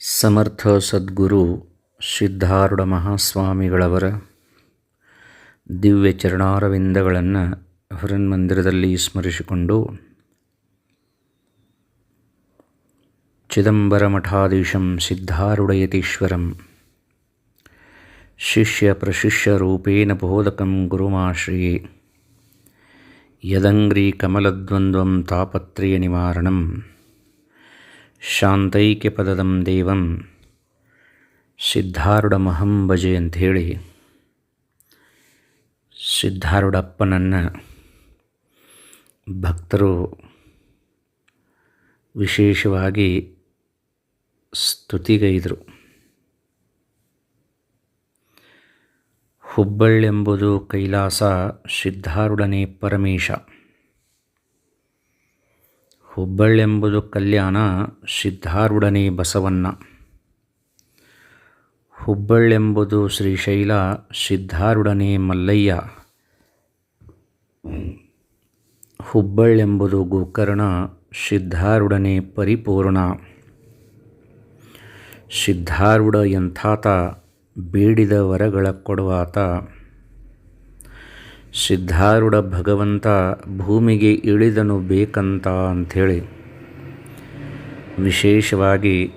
ಸಮರ್ಥ ಸದ್ಗುರು ಸಿದ್ಧಾರೂಢ ಮಹಾಸ್ವಾಮಿಗಳವರ ದಿವ್ಯ ಚರಣಾರವಿಂದಗಳನ್ನು ಹೃನ್ಮಂದಿರದಲ್ಲಿ ಸ್ಮರಿಸಿಕೊಂಡು ಚಿದಂಬರ ಮಠಾಧೀಶಂ ಸಿದ್ಧಾರೂಢಯತೀಶ್ವರಂ ಶಿಷ್ಯ ಪ್ರಶಿಷ್ಯ ರೂಪೇಣ ಬೋಧಕಂ ಗುರುಮಾಶ್ರಯೇ ಯದಂಗ್ರಿ ಕಮಲದ್ವಂದ್ವಂ ತಾಪತ್ರಯ ನಿವಾರಣಂ ಶಾಂತೈಕ್ಯಪದದಂ ದೇವಂ ಸಿದ್ಧಾರೂಢಮಹಂ ಭಜೆ ಅಂಥೇಳಿ ಸಿದ್ಧಾರೂಢಪ್ಪನನ್ನು ಭಕ್ತರು ವಿಶೇಷವಾಗಿ ಸ್ತುತಿಗೈದರು. ಹುಬ್ಬಳ್ಳೆಂಬುದು ಕೈಲಾಸ, ಸಿದ್ಧಾರೂಢನೇ ಪರಮೇಶ. ಹುಬ್ಬಳ್ಳೆಂಬುದು ಕಲ್ಯಾಣ, ಸಿದ್ಧಾರೂಢನೇ ಬಸವಣ್ಣ. ಹುಬ್ಬಳ್ಳೆಂಬುದು ಶ್ರೀಶೈಲ, ಸಿದ್ಧಾರೂಢನೇ ಮಲ್ಲಯ್ಯ. ಹುಬ್ಬಳ್ಳೆಂಬುದು ಗೋಕರ್ಣ, ಸಿದ್ಧಾರೂಢನೇ ಪರಿಪೂರ್ಣ. ಸಿದ್ಧಾರೂಢ ಎಂಥಾತ, ಬೇಡಿದ ವರಗಳ ಕೊಡುವಾತ. ಸಿದ್ಧಾರೂಢ ಭಗವಂತ ಭೂಮಿಗೆ ಇಳಿದನು ಬೇಕಂತ ಅಂಥೇಳಿ ವಿಶೇಷವಾಗಿ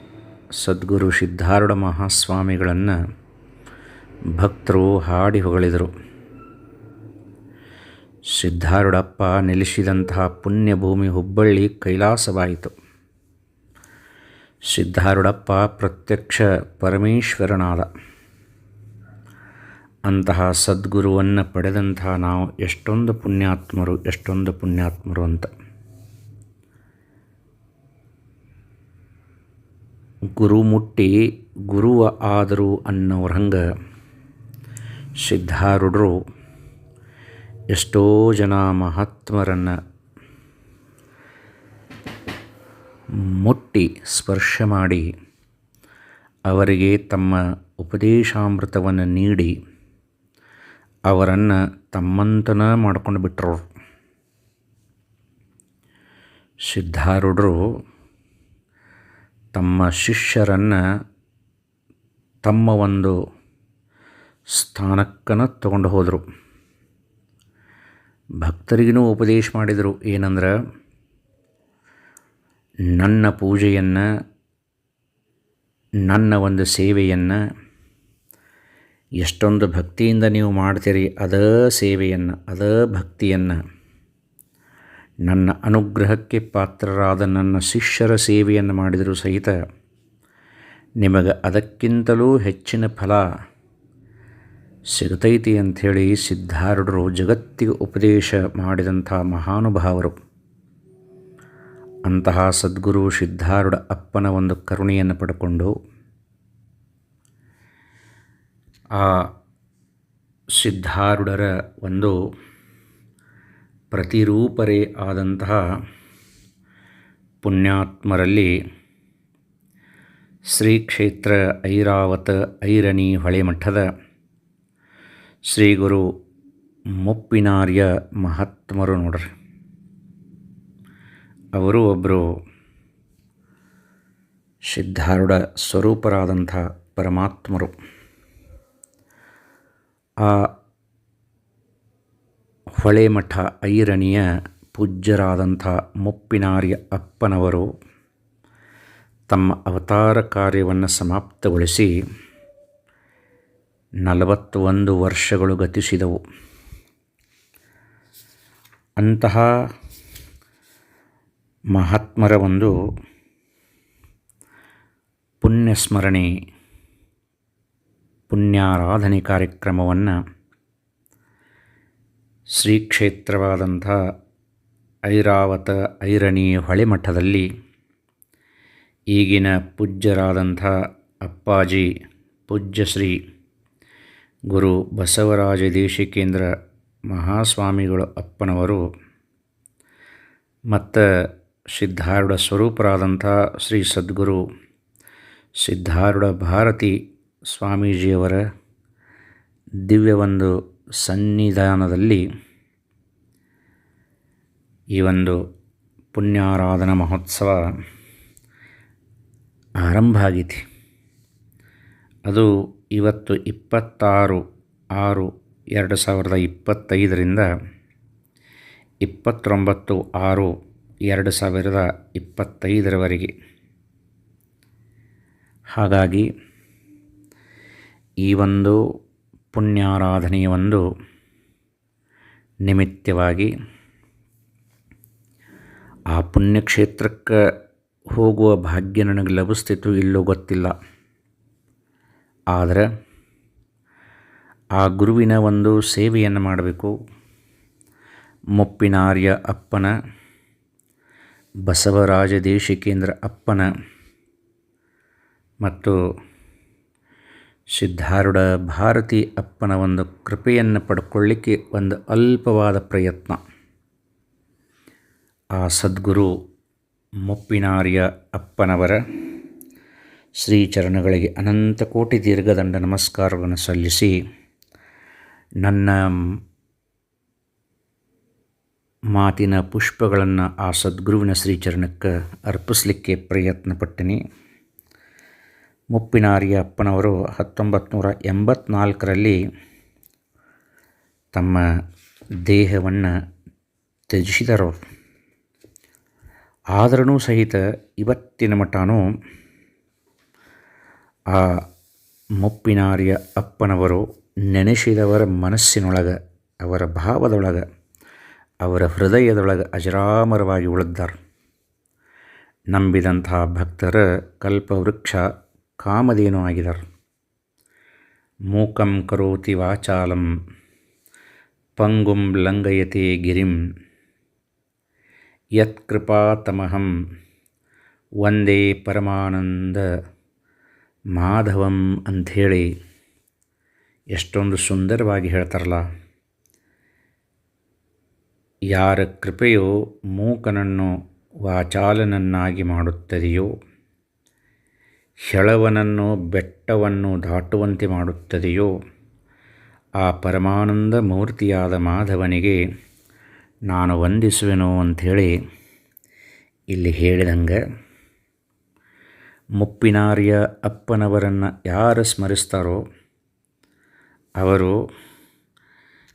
ಸದ್ಗುರು ಸಿದ್ಧಾರೂಢ ಮಹಾಸ್ವಾಮಿಗಳನ್ನು ಭಕ್ತರು ಹಾಡಿ ಹೊಗಳಿದರು. ಸಿದ್ಧಾರೂಢಪ್ಪ ನೆಲೆಸಿದಂತಹ ಪುಣ್ಯಭೂಮಿ ಹುಬ್ಬಳ್ಳಿ ಕೈಲಾಸವಾಯಿತು. ಸಿದ್ಧಾರೂಢಪ್ಪ ಪ್ರತ್ಯಕ್ಷ ಪರಮೇಶ್ವರನಾದ. ಅಂತಹ ಸದ್ಗುರುವನ್ನು ಪಡೆದಂತಹ ನಾವು ಎಷ್ಟೊಂದು ಪುಣ್ಯಾತ್ಮರು ಅಂತ. ಗುರು ಮುಟ್ಟಿ ಗುರುವ ಆದರು ಅನ್ನೋರ ಹಂಗೆ ಸಿದ್ಧಾರೂಢರು ಎಷ್ಟೋ ಜನ ಮಹಾತ್ಮರನ್ನು ಮುಟ್ಟಿ ಸ್ಪರ್ಶ ಮಾಡಿ ಅವರಿಗೆ ತಮ್ಮ ಉಪದೇಶಾಮೃತವನ್ನು ನೀಡಿ ಅವರನ್ನು ತಮ್ಮಂತನ ಮಾಡ್ಕೊಂಡು ಬಿಟ್ಟರು. ಸಿದ್ಧಾರೂಢರು ತಮ್ಮ ಶಿಷ್ಯರನ್ನು ತಮ್ಮ ಒಂದು ಸ್ಥಾನಕ್ಕನ ತಗೊಂಡು ಹೋದರು. ಭಕ್ತರಿಗೂ ಉಪದೇಶ ಮಾಡಿದರು. ಏನಂದ್ರೆ, ನನ್ನ ಪೂಜೆಯನ್ನು, ನನ್ನ ಒಂದು ಸೇವೆಯನ್ನು ಎಷ್ಟೊಂದು ಭಕ್ತಿಯಿಂದ ನೀವು ಮಾಡ್ತೀರಿ, ಅದೇ ಸೇವೆಯನ್ನು, ಅದೇ ಭಕ್ತಿಯನ್ನು, ನನ್ನ ಅನುಗ್ರಹಕ್ಕೆ ಪಾತ್ರರಾದ ನನ್ನ ಶಿಷ್ಯರ ಸೇವೆಯನ್ನು ಮಾಡಿದರೂ ಸಹಿತ ನಿಮಗೆ ಅದಕ್ಕಿಂತಲೂ ಹೆಚ್ಚಿನ ಫಲ ಸಿಗತೈತಿ ಅಂಥೇಳಿ ಸಿದ್ಧಾರೂಢರು ಜಗತ್ತಿಗೆ ಉಪದೇಶ ಮಾಡಿದಂಥ ಮಹಾನುಭಾವರು. ಅಂತಹ ಸದ್ಗುರು ಸಿದ್ಧಾರೂಢ ಅಪ್ಪನ ಒಂದು ಕರುಣೆಯನ್ನು ಪಡ್ಕೊಂಡು ಆ ಸಿದ್ಧಾರೂಢರ ಒಂದು ಪ್ರತಿರೂಪರೇ ಆದಂತಹ ಪುಣ್ಯಾತ್ಮರಲ್ಲಿ ಶ್ರೀ ಕ್ಷೇತ್ರ ಐರಾವತ ಐರಣಿ ಹೊಳೆಮಠದ ಶ್ರೀ ಗುರು ಮುಪ್ಪಿನಾರ್ಯ ಮಹಾತ್ಮರು ನೋಡ್ರಿ. ಅವರು ಒಬ್ಬರು ಸಿದ್ಧಾರೂಢ ಸ್ವರೂಪರಾದಂಥ ಪರಮಾತ್ಮರು. ಆ ಹೊಳೆಮಠ ಐರಣಿಯ ಪೂಜ್ಯರಾದಂಥ ಮುಪ್ಪಿನಾರ್ಯ ಅಪ್ಪನವರು ತಮ್ಮ ಅವತಾರ ಕಾರ್ಯವನ್ನು ಸಮಾಪ್ತಗೊಳಿಸಿ 41 ವರ್ಷಗಳು ಗತಿಸಿದವು. ಅಂತಹ ಮಹಾತ್ಮರ ಒಂದು ಪುಣ್ಯಸ್ಮರಣೆ, ಪುಣ್ಯಾರಾಧನೆ ಕಾರ್ಯಕ್ರಮವನ್ನು ಶ್ರೀ ಕ್ಷೇತ್ರವಾದಂಥ ಐರಾವತ ಐರಣಿ ಹೊಳೆಮಠದಲ್ಲಿ ಈಗಿನ ಪೂಜ್ಯರಾದಂಥ ಅಪ್ಪಾಜಿ ಪೂಜ್ಯ ಶ್ರೀ ಗುರು ಬಸವರಾಜ ದೇಶಿಕೇಂದ್ರ ಮಹಾಸ್ವಾಮಿಗಳು ಅಪ್ಪನವರು ಮತ್ತು ಸಿದ್ಧಾರೂಢ ಸ್ವರೂಪರಾದಂಥ ಶ್ರೀ ಸದ್ಗುರು ಸಿದ್ಧಾರೂಢ ಭಾರತಿ ಸ್ವಾಮೀಜಿಯವರ ದಿವ್ಯ ಒಂದು ಸನ್ನಿಧಾನದಲ್ಲಿ ಈ ಒಂದು ಪುಣ್ಯಾರಾಧನಾ ಮಹೋತ್ಸವ ಆರಂಭ ಆಗೈತಿ. ಅದು ಇವತ್ತು 26/6/2025ರಿಂದ 29/6/2025 ಹಾಗಾಗಿ ಈ ಒಂದು ಪುಣ್ಯಾರಾಧನೆಯ ಒಂದು ನಿಮಿತ್ತವಾಗಿ ಆ ಪುಣ್ಯಕ್ಷೇತ್ರಕ್ಕೆ ಹೋಗುವ ಭಾಗ್ಯ ನನಗೆ ಲಭಿಸ್ತಿತ್ತು ಇಲ್ಲೋ ಗೊತ್ತಿಲ್ಲ. ಆದರೆ ಆ ಗುರುವಿನ ಒಂದು ಸೇವೆಯನ್ನು ಮಾಡಬೇಕು. ಮುಪ್ಪಿನಾರ್ಯ ಅಪ್ಪನ, ಬಸವರಾಜ ದೇಶಿಕೇಂದ್ರ ಅಪ್ಪನ ಮತ್ತು ಸಿದ್ಧಾರೂಢ ಭಾರತಿ ಅಪ್ಪನ ಒಂದು ಕೃಪೆಯನ್ನು ಪಡ್ಕೊಳ್ಳಿಕ್ಕೆ ಒಂದು ಅಲ್ಪವಾದ ಪ್ರಯತ್ನ. ಆ ಸದ್ಗುರು ಮುಪ್ಪಿನಾರ್ಯ ಅಪ್ಪನವರ ಶ್ರೀಚರಣಗಳಿಗೆ ಅನಂತ ಕೋಟಿ ದೀರ್ಘದಂಡ ನಮಸ್ಕಾರವನ್ನು ಸಲ್ಲಿಸಿ ನನ್ನ ಮಾತಿನ ಪುಷ್ಪಗಳನ್ನು ಆ ಸದ್ಗುರುವಿನ ಶ್ರೀಚರಣಕ್ಕೆ ಅರ್ಪಿಸಲಿಕ್ಕೆ ಪ್ರಯತ್ನ ಪಟ್ಟಿನಿ. ಮುಪ್ಪಿನಾರ್ಯ ಅಪ್ಪನವರು 1984ರಲ್ಲಿ ತಮ್ಮ ದೇಹವನ್ನು ತ್ಯಜಿಸಿದರು. ಆದರೂ ಸಹಿತ ಇವತ್ತಿನ ಮಟ್ಟನೂ ಆ ಮುಪ್ಪಿನಾರ್ಯ ಅಪ್ಪನವರು ನೆನೆಸಿದವರ ಮನಸ್ಸಿನೊಳಗೆ, ಅವರ ಭಾವದೊಳಗೆ, ಅವರ ಹೃದಯದೊಳಗೆ ಅಜರಾಮರವಾಗಿ ಉಳಿದಾರೆ. ನಂಬಿದಂಥ ಭಕ್ತರ ಕಲ್ಪವೃಕ್ಷ ಕಾಮಧೇನು ಆಗಿದ್ದಾರೆ. ಮೂಕಂ ಕರೋತಿ ವಾಚಾಲಂ ಪಂಗುಂ ಲಂಘಯತೆ ಗಿರಿಂ ಯತ್ಕೃಪಾತಮಹಂ ವಂದೇ ಪರಮಾನಂದ ಮಾಧವಂ ಅಂಥೇಳಿ ಎಷ್ಟೊಂದು ಸುಂದರವಾಗಿ ಹೇಳ್ತಾರಲ್ಲ. ಯಾರ ಕೃಪೆಯು ಮೂಕನನ್ನು ವಾಚಾಲನನ್ನಾಗಿ ಮಾಡುತ್ತದೆಯೋ, ಹೆಳವನನ್ನು ಬೆಟ್ಟವನ್ನು ದಾಟುವಂತೆ ಮಾಡುತ್ತದೆಯೋ, ಆ ಪರಮಾನಂದ ಮೂರ್ತಿಯಾದ ಮಾಧವನಿಗೆ ನಾನು ವಂದಿಸುವೆನು ಅಂಥೇಳಿ ಇಲ್ಲಿ ಹೇಳಿದಂಗೆ, ಮುಪ್ಪಿನಾರ್ಯ ಅಪ್ಪನವರನ್ನು ಯಾರು ಸ್ಮರಿಸ್ತಾರೋ ಅವರು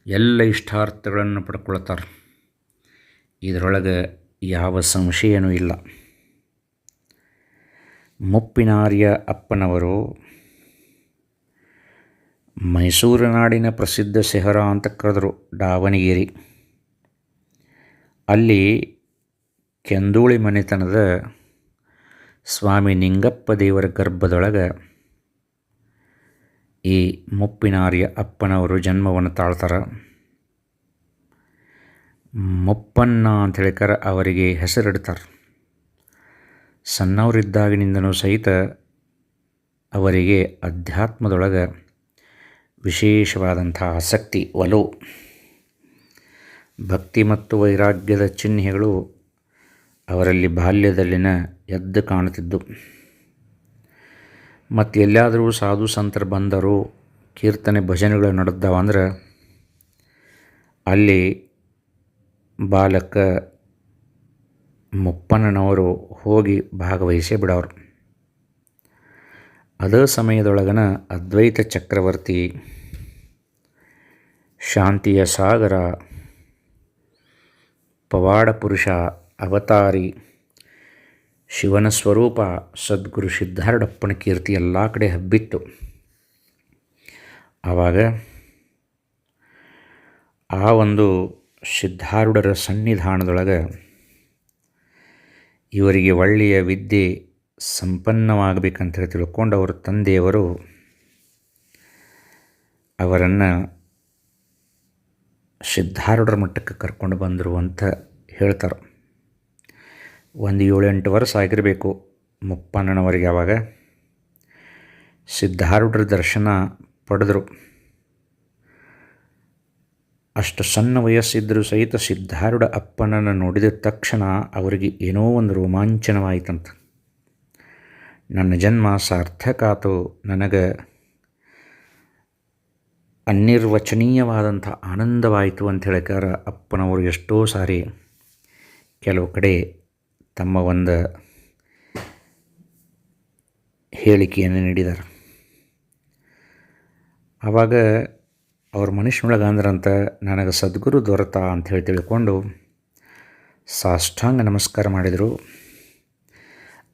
ಎಲ್ಲ ಇಷ್ಟಾರ್ಥಗಳನ್ನು ಪಡ್ಕೊಳ್ತಾರೆ. ಇದರೊಳಗೆ ಯಾವ ಸಂಶಯನೂ ಇಲ್ಲ. ಮುಪ್ಪಿನಾರ್ಯ ಅಪ್ಪನವರು ಮೈಸೂರು ನಾಡಿನ ಪ್ರಸಿದ್ಧ ಶಹರ ಅಂತ ಕರೆದರು ದಾವಣಗೆರೆ. ಅಲ್ಲಿ ಕೆಂದೂಳಿ ಮನೆತನದ ಸ್ವಾಮಿ ನಿಂಗಪ್ಪ ದೇವರ ಗರ್ಭದೊಳಗೆ ಈ ಮುಪ್ಪಿನಾರ್ಯ ಅಪ್ಪನವರು ಜನ್ಮವನ್ನು ತಾಳ್ತಾರೆ. ಮುಪ್ಪಣ್ಣ ಅಂತ ಹೇಳಿಕರ ಅವರಿಗೆ ಹೆಸರಿಡ್ತಾರೆ. ಸಣ್ಣವರಿದ್ದಾಗಿನಿಂದನೂ ಸಹಿತ ಅವರಿಗೆ ಅಧ್ಯಾತ್ಮದೊಳಗೆ ವಿಶೇಷವಾದಂಥ ಆಸಕ್ತಿ, ಒಲವು, ಭಕ್ತಿ ಮತ್ತು ವೈರಾಗ್ಯದ ಚಿಹ್ನೆಗಳು ಅವರಲ್ಲಿ ಬಾಲ್ಯದಲ್ಲಿನ ಎದ್ದು ಕಾಣುತ್ತಿದ್ದು. ಮತ್ತು ಎಲ್ಲಾದರೂ ಸಾಧು ಸಂತರು ಬಂದರು, ಕೀರ್ತನೆ ಭಜನೆಗಳು ನಡೆದವಂದ್ರೆ ಅಲ್ಲಿ ಬಾಲಕ ಮುಪ್ಪಣ್ಣನವರು ಹೋಗಿ ಭಾಗವಹಿಸೇ ಬಿಡೋರು. ಅದೇ ಸಮಯದೊಳಗನ ಅದ್ವೈತ ಚಕ್ರವರ್ತಿ, ಶಾಂತಿಯ ಸಾಗರ, ಪವಾಡ ಪುರುಷ, ಅವತಾರಿ, ಶಿವನ ಸ್ವರೂಪ ಸದ್ಗುರು ಸಿದ್ಧಾರೂಢಪ್ಪನ ಕೀರ್ತಿ ಎಲ್ಲ ಕಡೆ ಹಬ್ಬಿತ್ತು. ಆವಾಗ ಆ ಒಂದು ಸಿದ್ಧಾರೂಢರ ಸನ್ನಿಧಾನದೊಳಗೆ ಇವರಿಗೆ ಒಳ್ಳೆಯ ವಿದ್ಯೆ ಸಂಪನ್ನವಾಗಬೇಕಂತ ತಿಳ್ಕೊಂಡು ಅವರ ತಂದೆಯವರು ಅವರನ್ನು ಸಿದ್ಧಾರೂಢರ ಮಟ್ಟಕ್ಕೆ ಕರ್ಕೊಂಡು ಬಂದರು ಅಂತ ಹೇಳ್ತಾರೆ. ಒಂದು 7-8 ವರ್ಷ ಆಗಿರಬೇಕು ಮುಪ್ಪಣ್ಣನವರಿಗೆ. ಆವಾಗ ಸಿದ್ಧಾರೂಢರ ದರ್ಶನ ಪಡೆದರು. ಅಷ್ಟು ಸಣ್ಣ ವಯಸ್ಸಿದ್ದರೂ ಸಹಿತ ಸಿದ್ಧಾರೂಢ ಅಪ್ಪನನ್ನು ನೋಡಿದ ತಕ್ಷಣ ಅವರಿಗೆ ಏನೋ ಒಂದು ರೋಮಾಂಚನವಾಯಿತಂತ. ನನ್ನ ಜನ್ಮ ಸಾರ್ಥಕ ಆತು, ನನಗೆ ಅನಿರ್ವಚನೀಯವಾದಂಥ ಆನಂದವಾಯಿತು ಅಂತ ಹೇಳ್ಕಾರ ಅಪ್ಪನವರು ಎಷ್ಟೋ ಸಾರಿ ಕೆಲವು ಕಡೆ ತಮ್ಮ ಒಂದು ಹೇಳಿಕೆಯನ್ನು ನೀಡಿದ್ದಾರೆ. ಆವಾಗ ಅವ್ರ ಮನುಷ್ಯನೊಳಗೆ ಅಂದ್ರಂತ, ನನಗೆ ಸದ್ಗುರು ದೊರೆತ ಅಂಥೇಳಿ ತಿಳ್ಕೊಂಡು ಸಾಷ್ಟಾಂಗ ನಮಸ್ಕಾರ ಮಾಡಿದರು.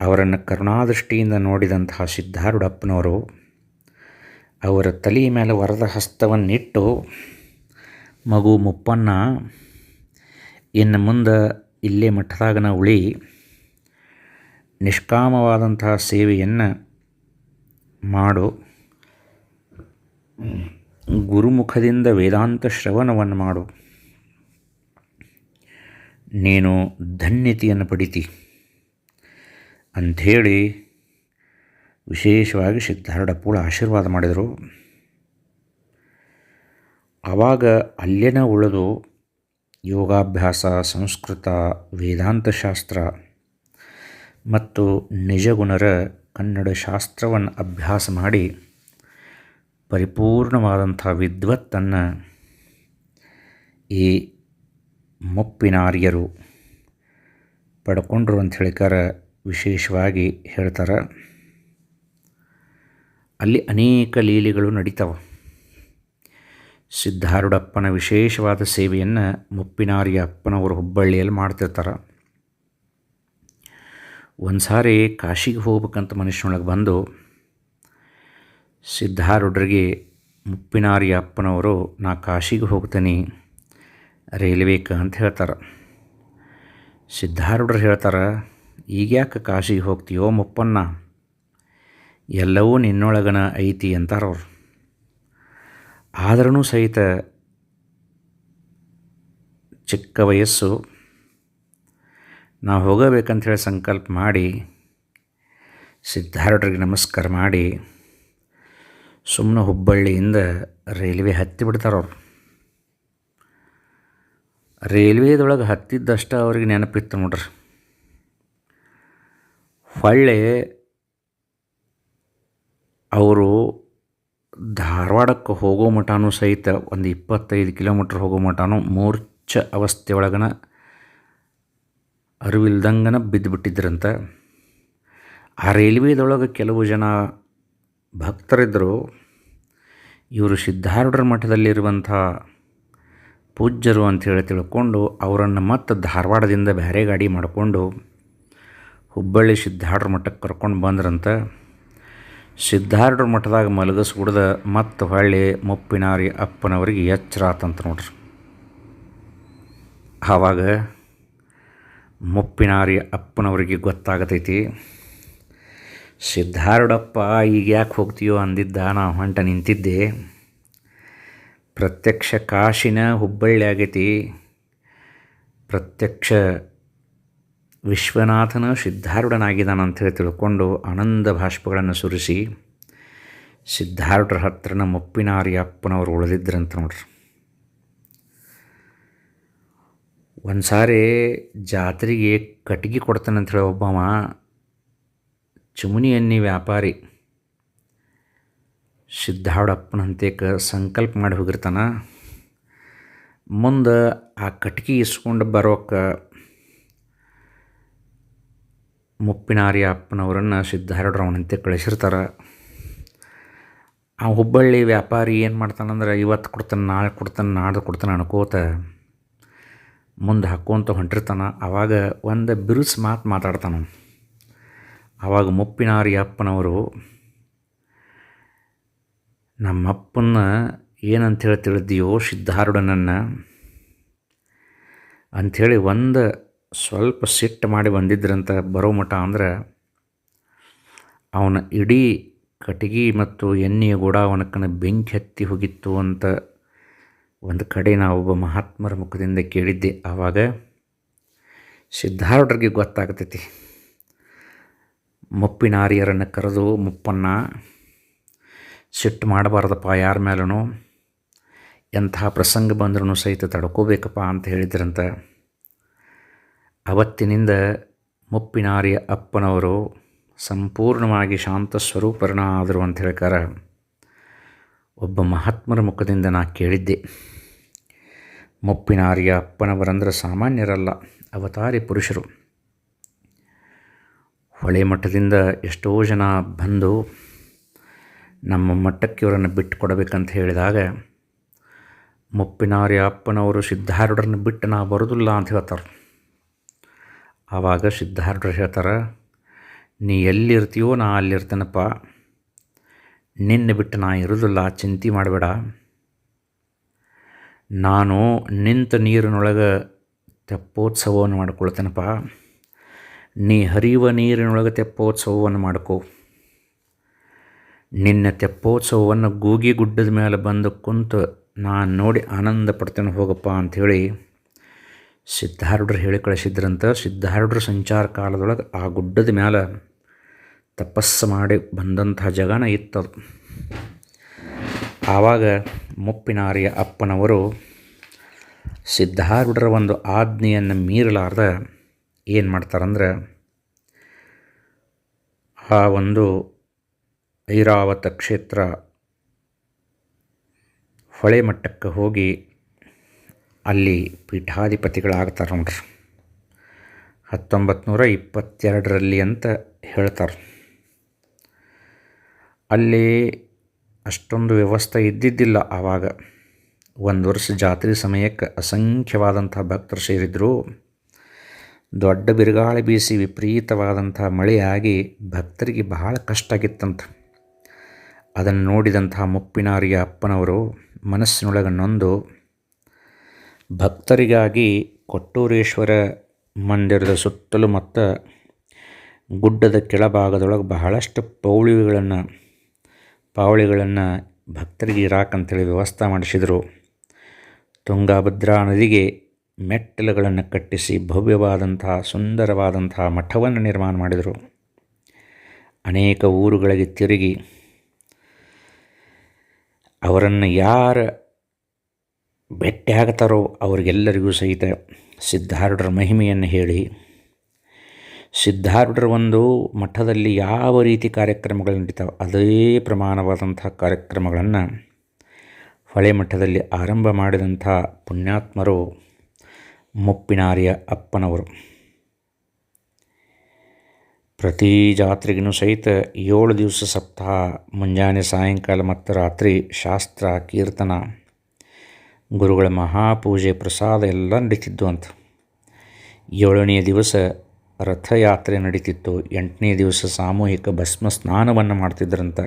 ಅವರನ್ನು ಕರುಣಾದೃಷ್ಟಿಯಿಂದ ನೋಡಿದಂತಹ ಸಿದ್ಧಾರೂಢಪ್ಪನವರು ಅವರ ತಲೆಯ ಮೇಲೆ ವರದ ಹಸ್ತವನ್ನಿಟ್ಟು, ಮಗು ಮುಪ್ಪನ್ನ, ಇನ್ನು ಮುಂದೆ ಇಲ್ಲೇ ಮಠದಾಗನ ಉಳಿ, ನಿಷ್ಕಾಮವಾದಂತಹ ಸೇವೆಯನ್ನು ಮಾಡು, ಗುರುಮುಖದಿಂದ ವೇದಾಂತ ಶ್ರವಣವನ್ನು ಮಾಡು, ನೀನು ಧನ್ಯತೆಯನ್ನು ಪಡಿತಿ ಅಂಥೇಳಿ ವಿಶೇಷವಾಗಿ ಸಿದ್ಧಾರೂಢಪ್ಪಗಳು ಆಶೀರ್ವಾದ ಮಾಡಿದರು. ಆವಾಗ ಅಲ್ಲೇನ ಉಳಿದು ಯೋಗಾಭ್ಯಾಸ, ಸಂಸ್ಕೃತ, ವೇದಾಂತ ಶಾಸ್ತ್ರ ಮತ್ತು ನಿಜಗುಣರ ಕನ್ನಡ ಶಾಸ್ತ್ರವನ್ನು ಅಭ್ಯಾಸ ಮಾಡಿ ಪರಿಪೂರ್ಣವಾದಂಥ ವಿದ್ವತ್ತನ್ನು ಈ ಮುಪ್ಪಿನಾರ್ಯರು ಪಡ್ಕೊಂಡ್ರು ಅಂತ ಹೇಳಿಕಾರ ವಿಶೇಷವಾಗಿ ಹೇಳ್ತಾರೆ. ಅಲ್ಲಿ ಅನೇಕ ಲೀಲೆಗಳು ನಡೀತಾವೆ. ಸಿದ್ಧಾರೂಢಪ್ಪನ ವಿಶೇಷವಾದ ಸೇವೆಯನ್ನು ಮುಪ್ಪಿನಾರ್ಯ ಅಪ್ಪನವರು ಹುಬ್ಬಳ್ಳಿಯಲ್ಲಿ ಮಾಡ್ತಿರ್ತಾರೆ. ಒಂದು ಸಾರಿ ಕಾಶಿಗೆ ಹೋಗ್ಬೇಕಂತ ಮನುಷ್ಯನೊಳಗೆ ಬಂದು ಸಿದ್ಧಾರೂಢರಿಗೆ ಮುಪ್ಪಿನಾರ್ಯ ಅಪ್ಪನವರು, ನಾ ಕಾಶಿಗೆ ಹೋಗ್ತೀನಿ ರೈಲ್ವೇಕ ಅಂತ ಹೇಳ್ತಾರೆ. ಸಿದ್ಧಾರೂಢರು ಹೇಳ್ತಾರೆ, ಈಗ್ಯಾಕೆ ಕಾಶಿಗೆ ಹೋಗ್ತೀಯೋ ಮುಪ್ಪನ್ನ, ಎಲ್ಲವೂ ನಿನ್ನೊಳಗನ ಐತಿ ಅಂತಾರವ್ರು. ಆದ್ರೂ ಸಹಿತ ಚಿಕ್ಕ ವಯಸ್ಸು, ನಾವು ಹೋಗಬೇಕಂಥೇಳಿ ಸಂಕಲ್ಪ ಮಾಡಿ ಸಿದ್ಧಾರೂಢರಿಗೆ ನಮಸ್ಕಾರ ಮಾಡಿ ಸುಮ್ಮನೆ ಹುಬ್ಬಳ್ಳಿಯಿಂದ ರೈಲ್ವೆ ಹತ್ತಿ ಬಿಡ್ತಾರವ್ರು. ರೈಲ್ವೇದೊಳಗೆ ಹತ್ತಿದ್ದಷ್ಟು ಅವ್ರಿಗೆ ನೆನಪಿತ್ತು ನೋಡ್ರಿ. ಹೊಳ್ಳೆ ಅವರು ಧಾರವಾಡಕ್ಕೆ ಹೋಗೋ ಮಟನೂ ಸಹಿತ ಒಂದು 25 ಕಿಲೋಮೀಟ್ರ್ ಹೋಗೋ ಮಟನೂ ಮೂರ್ಛೆ ಅವಸ್ಥೆ ಒಳಗನ ಅರಿವಿಲ್ದಂಗನ ಬಿದ್ದುಬಿಟ್ಟಿದ್ರಂತ. ಆ ರೈಲ್ವೇದೊಳಗೆ ಕೆಲವು ಜನ ಭಕ್ತರಿದ್ದರು. ಇವರು ಸಿದ್ಧಾರೂಢರ ಮಠದಲ್ಲಿರುವಂಥ ಪೂಜ್ಯರು ಅಂಥೇಳಿ ತಿಳ್ಕೊಂಡು ಅವರನ್ನು ಮತ್ತೆ ಧಾರವಾಡದಿಂದ ಬೇರೆ ಗಾಡಿ ಮಾಡಿಕೊಂಡು ಹುಬ್ಬಳ್ಳಿ ಸಿದ್ಧಾರೂಢರ ಮಠಕ್ಕೆ ಕರ್ಕೊಂಡು ಬಂದ್ರಂತ. ಸಿದ್ಧಾರೂಢರ ಮಠದಾಗ ಮಲಗಿಸ್ಬಿಡ್ದ ಮತ್ತು ಹೊಳ್ಳಿ ಮುಪ್ಪಿನಾರ್ಯ ಅಪ್ಪನವರಿಗೆ ಎಚ್ಚರ ಆತಂತ ನೋಡ್ರಿ. ಆವಾಗ ಮುಪ್ಪಿನಾರ್ಯ ಅಪ್ಪನವರಿಗೆ ಗೊತ್ತಾಗತೈತಿ, ಸಿದ್ಧಾರೂಢಪ್ಪ ಈಗ ಯಾಕೆ ಹೋಗ್ತೀಯೋ ಅಂದಿದ್ದ, ನಾ ಹೊಂಟ ನಿಂತಿದ್ದೆ, ಪ್ರತ್ಯಕ್ಷ ಕಾಶಿನ ಹುಬ್ಬಳ್ಳಿ ಆಗೈತಿ, ಪ್ರತ್ಯಕ್ಷ ವಿಶ್ವನಾಥನ ಸಿದ್ಧಾರೂಢನಾಗಿದ್ದಾನಂಥೇಳಿ ತಿಳ್ಕೊಂಡು ಆನಂದ ಭಾಷ್ಪಗಳನ್ನು ಸುರಿಸಿ ಸಿದ್ಧಾರೂಢರ ಹತ್ರನ ಮುಪ್ಪಿನಾರ್ಯ ಅಪ್ಪನವರು ಉಳಿದಿದ್ರಂತ ನೋಡ್ರಿ. ಒಂದು ಸಾರಿ ಜಾತ್ರೆಗೆ ಕಟ್ಗೆ ಕೊಡ್ತಾನಂಥೇಳಿ ಒಬ್ಬವ ಚುಮುನಿ ಎಣ್ಣೆ ವ್ಯಾಪಾರಿ ಸಿದ್ಧಾರೂಢಪ್ಪನಂತೇಕ ಸಂಕಲ್ಪ ಮಾಡಿ ಹೋಗಿರ್ತಾನ. ಮುಂದೆ ಆ ಕಟ್ಗೆ ಇಸ್ಕೊಂಡು ಬರೋಕ್ಕೆ ಮುಪ್ಪಿನಾರ್ಯ ಅಪ್ಪನವರನ್ನು ಸಿದ್ಧಾರೂಢರವನಂತೆ ಕಳಿಸಿರ್ತಾರೆ. ಆ ಹುಬ್ಬಳ್ಳಿ ವ್ಯಾಪಾರಿ ಏನು ಮಾಡ್ತಾನಂದ್ರೆ, ಇವತ್ತು ಕೊಡ್ತಾನೆ, ನಾಳೆ ಕೊಡ್ತಾನೆ, ನಾಡ್ದು ಕೊಡ್ತಾನೆ ಅನ್ಕೋತ ಮುಂದೆ ಹಾಕ್ಕೊಂತ ಹೊಂಟಿರ್ತಾನೆ. ಆವಾಗ ಒಂದು ಬಿರುಸು ಮಾತಾಡ್ತಾನೆ. ಆವಾಗ ಮುಪ್ಪಿನಾರ್ಯ ಅಪ್ಪನವರು, ನಮ್ಮಪ್ಪನ್ನ ಏನಂಥೇಳಿ ತಿಳಿದೆಯೋ ಸಿದ್ಧಾರೂಢನನ್ನು ಅಂಥೇಳಿ ಒಂದು ಸ್ವಲ್ಪ ಸಿಟ್ಟು ಮಾಡಿ ಬಂದಿದ್ರಂತ. ಬರೋ ಮಠ ಅಂದ್ರೆ ಅವನ ಇಡೀ ಕಟ್ಟಿಗೆ ಮತ್ತು ಎಣ್ಣೆಯ ಗೋಡಾವನಕ್ಕನ ಬೆಂಕಿ ಹತ್ತಿ ಹೋಗಿತ್ತು ಅಂತ ಒಂದು ಕಡೆ ನಾವು ಒಬ್ಬ ಮಹಾತ್ಮರ ಮುಖದಿಂದ ಕೇಳಿದ್ದೆ. ಆವಾಗ ಸಿದ್ಧಾರೂಢರಿಗೆ ಗೊತ್ತಾಗ್ತೈತಿ. ಮುಪ್ಪಿನಾರ್ಯರನ್ನು ಕರೆದು, ಮುಪ್ಪನ್ನ ಸಿಟ್ಟು ಮಾಡಬಾರ್ದಪ್ಪ ಯಾರ ಮೇಲೂ, ಎಂಥ ಪ್ರಸಂಗ ಬಂದ್ರೂ ಸಹಿತ ತಡ್ಕೋಬೇಕಪ್ಪ ಅಂತ ಹೇಳಿದ್ರಂತ. ಅವತ್ತಿನಿಂದ ಮುಪ್ಪಿನಾರ್ಯ ಅಪ್ಪನವರು ಸಂಪೂರ್ಣವಾಗಿ ಶಾಂತ ಸ್ವರೂಪರನಾದರು ಅಂತ ಹೇಳ್ಕಾರ ಒಬ್ಬ ಮಹಾತ್ಮರ ಮುಖದಿಂದ ನಾ ಕೇಳಿದ್ದೆ. ಮುಪ್ಪಿನಾರ್ಯ ಅಪ್ಪನವರಂದ್ರೆ ಸಾಮಾನ್ಯರಲ್ಲ, ಅವತಾರಿ ಪುರುಷರು. ಹೊಳೆ ಮಠದಿಂದ ಎಷ್ಟೋ ಜನ ಬಂದು ನಮ್ಮ ಮಟ್ಟಕ್ಕೆ ಇವರನ್ನು ಬಿಟ್ಟು ಕೊಡಬೇಕಂತ ಹೇಳಿದಾಗ ಮುಪ್ಪಿನಾರ್ಯ ಅಪ್ಪನವರು ಸಿದ್ಧಾರೂಢರನ್ನು ಬಿಟ್ಟು ನಾ ಬರೋದಿಲ್ಲ ಅಂತ ಹೇಳ್ತಾರೆ. ಆವಾಗ ಸಿದ್ಧಾರೂಢರು ಹೇಳ್ತಾರೆ, ನೀ ಎಲ್ಲಿರ್ತೀಯೋ ನಾ ಅಲ್ಲಿರ್ತೇನಪ್ಪ, ನಿನ್ನೆ ಬಿಟ್ಟು ನಾ ಇರೋದಿಲ್ಲ, ಚಿಂತೆ ಮಾಡಬೇಡ. ನಾನು ನಿಂತ ನೀರಿನೊಳಗೆ ತೆಪ್ಪೋತ್ಸವವನ್ನು ಮಾಡ್ಕೊಳ್ತೇನಪ್ಪ, ನೀ ಹರಿಯುವ ನೀರಿನೊಳಗೆ ತೆಪ್ಪೋತ್ಸವವನ್ನು ಮಾಡ್ಕೋ. ನಿನ್ನ ತೆಪ್ಪೋತ್ಸವವನ್ನು ಗೂಗಿ ಗುಡ್ಡದ ಮೇಲೆ ಬಂದು ಕುಂತು ನಾನು ನೋಡಿ ಆನಂದ ಪಡ್ತೇನೆ ಹೋಗಪ್ಪ ಅಂಥೇಳಿ ಸಿದ್ಧಾರೂಢರು ಹೇಳಿ ಕಳಿಸಿದ್ರಂತ. ಸಿದ್ಧಾರೂಢರ ಸಂಚಾರ ಕಾಲದೊಳಗೆ ಆ ಗುಡ್ಡದ ಮೇಲೆ ತಪಸ್ಸು ಮಾಡಿ ಬಂದಂಥ ಜಗನ ಇತ್ತದು. ಆವಾಗ ಮುಪ್ಪಿನಾರ್ಯ ಅಪ್ಪನವರು ಸಿದ್ಧಾರೂಢರ ಒಂದು ಆಜ್ಞೆಯನ್ನು ಮೀರಲಾರ್ದ ಏನು ಮಾಡ್ತಾರಂದ್ರೆ, ಆ ಒಂದು ಐರಾವತ ಕ್ಷೇತ್ರ ಹೊಳೆ ಮಟ್ಟಕ್ಕೆ ಹೋಗಿ ಅಲ್ಲಿ ಪೀಠಾಧಿಪತಿಗಳಾಗ್ತಾರೆ ನೋಡ್ರಿ. 1922 ಅಂತ ಹೇಳ್ತಾರೆ. ಅಲ್ಲಿ ಅಷ್ಟೊಂದು ವ್ಯವಸ್ಥೆ ಇದ್ದಿದ್ದಿಲ್ಲ ಆವಾಗ. ಒಂದು ವರ್ಷ ಜಾತ್ರೆ ಸಮಯಕ್ಕೆ ಅಸಂಖ್ಯವಾದಂಥ ಭಕ್ತರು ಸೇರಿದ್ರು. ದೊಡ್ಡ ಬಿರುಗಾಳಿ ಬೀಸಿ ವಿಪರೀತವಾದಂಥ ಮಳೆಯಾಗಿ ಭಕ್ತರಿಗೆ ಬಹಳ ಕಷ್ಟ ಆಗಿತ್ತಂತ. ಅದನ್ನು ನೋಡಿದಂಥ ಮುಪ್ಪಿನಾರ್ಯ ಅಪ್ಪನವರು ಮನಸ್ಸಿನೊಳಗೆ ನೊಂದು ಭಕ್ತರಿಗಾಗಿ ಕೊಟ್ಟೂರೇಶ್ವರ ಮಂದಿರದ ಸುತ್ತಲೂ ಮತ್ತು ಗುಡ್ಡದ ಕೆಳಭಾಗದೊಳಗೆ ಬಹಳಷ್ಟು ಪಾವಳಿಗಳನ್ನು ಭಕ್ತರಿಗೆ ಇರಾಕಂತೇಳಿ ವ್ಯವಸ್ಥೆ ಮಾಡಿಸಿದರು. ತುಂಗಾಭದ್ರಾ ನದಿಗೆ ಮೆಟ್ಟಲುಗಳನ್ನು ಕಟ್ಟಿಸಿ ಭವ್ಯವಾದಂಥ ಸುಂದರವಾದಂಥ ಮಠವನ್ನು ನಿರ್ಮಾಣ ಮಾಡಿದರು. ಅನೇಕ ಊರುಗಳಿಗೆ ತಿರುಗಿ ಅವರನ್ನು ಯಾರು ಭೇಟಿಯಾಗ್ತಾರೋ ಅವರಿಗೆಲ್ಲರಿಗೂ ಸಹಿತ ಸಿದ್ಧಾರೂಢರ ಮಹಿಮೆಯನ್ನು ಹೇಳಿ, ಸಿದ್ಧಾರೂಢರ ಒಂದು ಮಠದಲ್ಲಿ ಯಾವ ರೀತಿ ಕಾರ್ಯಕ್ರಮಗಳು ನಡೀತಾವೆ ಅದೇ ಪ್ರಮಾಣವಾದಂಥ ಕಾರ್ಯಕ್ರಮಗಳನ್ನು ಹೊಳೆ ಮಠದಲ್ಲಿ ಆರಂಭ ಮಾಡಿದಂಥ ಪುಣ್ಯಾತ್ಮರು ಮುಪ್ಪಿನಾರ್ಯ ಅಪ್ಪನವರು. ಪ್ರತಿ ಜಾತ್ರೆಗೂ ಸಹಿತ 7 ದಿವಸ ಸಪ್ತಾಹ, ಮುಂಜಾನೆ ಸಾಯಂಕಾಲ ಮತ್ತು ರಾತ್ರಿ ಶಾಸ್ತ್ರ ಕೀರ್ತನ, ಗುರುಗಳ ಮಹಾಪೂಜೆ, ಪ್ರಸಾದ ಎಲ್ಲ ನಡೀತಿದ್ದು ಅಂತ. 7ನೇ ದಿವಸ ರಥಯಾತ್ರೆ ನಡೀತಿತ್ತು. 8ನೇ ದಿವಸ ಸಾಮೂಹಿಕ ಭಸ್ಮ ಸ್ನಾನವನ್ನು ಮಾಡ್ತಿದ್ರಂತ.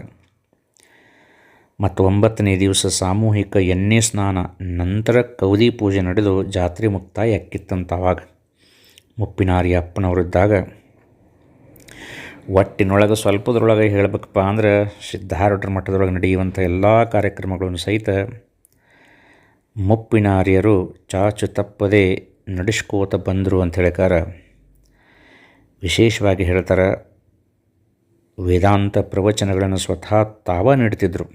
ಮತ್ತು 9ನೇ ದಿವಸ ಸಾಮೂಹಿಕ ಎಣ್ಣೆ ಸ್ನಾನ, ನಂತರ ಕೌದಿ ಪೂಜೆ ನಡೆದು ಜಾತ್ರೆ ಮುಕ್ತಾಯ ಆಕ್ಕಿತ್ತಂತ. ಆವಾಗ ಮುಪ್ಪಿನಾರ್ಯ ಅಪ್ಪನವರಿದ್ದಾಗ ಒಟ್ಟಿನೊಳಗೆ ಸ್ವಲ್ಪದ್ರೊಳಗೆ ಹೇಳಬೇಕಪ್ಪ ಅಂದ್ರೆ ಸಿದ್ಧಾರೂಢರ ಮಠದೊಳಗೆ ನಡೆಯುವಂಥ ಎಲ್ಲ ಕಾರ್ಯಕ್ರಮಗಳನ್ನು ಸಹಿತ ಮುಪ್ಪಿನಾರ್ಯರು ಚಾಚು ತಪ್ಪದೆ ನಡೆಸ್ಕೋತ ಬಂದರು ಅಂತ ಹೇಳ್ಕಾರ. ವಿಶೇಷವಾಗಿ ಹೇಳ್ತಾರೆ, ವೇದಾಂತ ಪ್ರವಚನಗಳನ್ನು ಸ್ವತಃ ತಾವ ನೀಡ್ತಿದ್ರು.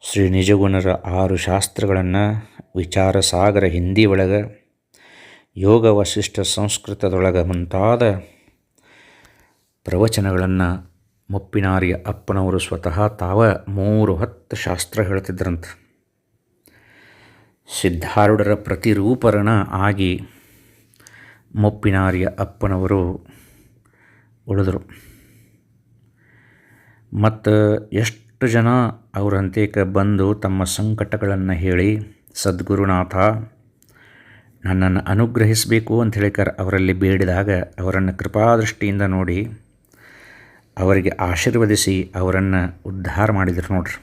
ಶ್ರೀ ನಿಜಗುಣರ 6 ಶಾಸ್ತ್ರಗಳನ್ನು ವಿಚಾರ ಸಾಗರ ಹಿಂದಿ ಒಳಗೆ, ಯೋಗ ವಸಿಷ್ಠ ಸಂಸ್ಕೃತದೊಳಗೆ ಮುಂತಾದ ಪ್ರವಚನಗಳನ್ನು ಮುಪ್ಪಿನಾರ್ಯ ಅಪ್ಪನವರು ಸ್ವತಃ ತಾವ 3 ಶಾಸ್ತ್ರ ಹೇಳ್ತಿದ್ರಂತ. ಸಿದ್ಧಾರೂಢರ ಪ್ರತಿರೂಪರಣ ಆಗಿ ಮುಪ್ಪಿನಾರ್ಯ ಅಪ್ಪನವರು ಉಳಿದರು. ಮತ್ತು ಎಷ್ಟು ಜನ ಅವರಂತೇಕ ಬಂದು ತಮ್ಮ ಸಂಕಟಗಳನ್ನು ಹೇಳಿ, ಸದ್ಗುರುನಾಥ ನನ್ನನ್ನು ಅನುಗ್ರಹಿಸಬೇಕು ಅಂತ ಹೇಳಿಕಾರ ಅವರಲ್ಲಿ ಬೇಡಿದಾಗ ಅವರನ್ನು ಕೃಪಾದೃಷ್ಟಿಯಿಂದ ನೋಡಿ ಅವರಿಗೆ ಆಶೀರ್ವದಿಸಿ ಅವರನ್ನು ಉದ್ಧಾರ ಮಾಡಿದರು ನೋಡ್ರಿ.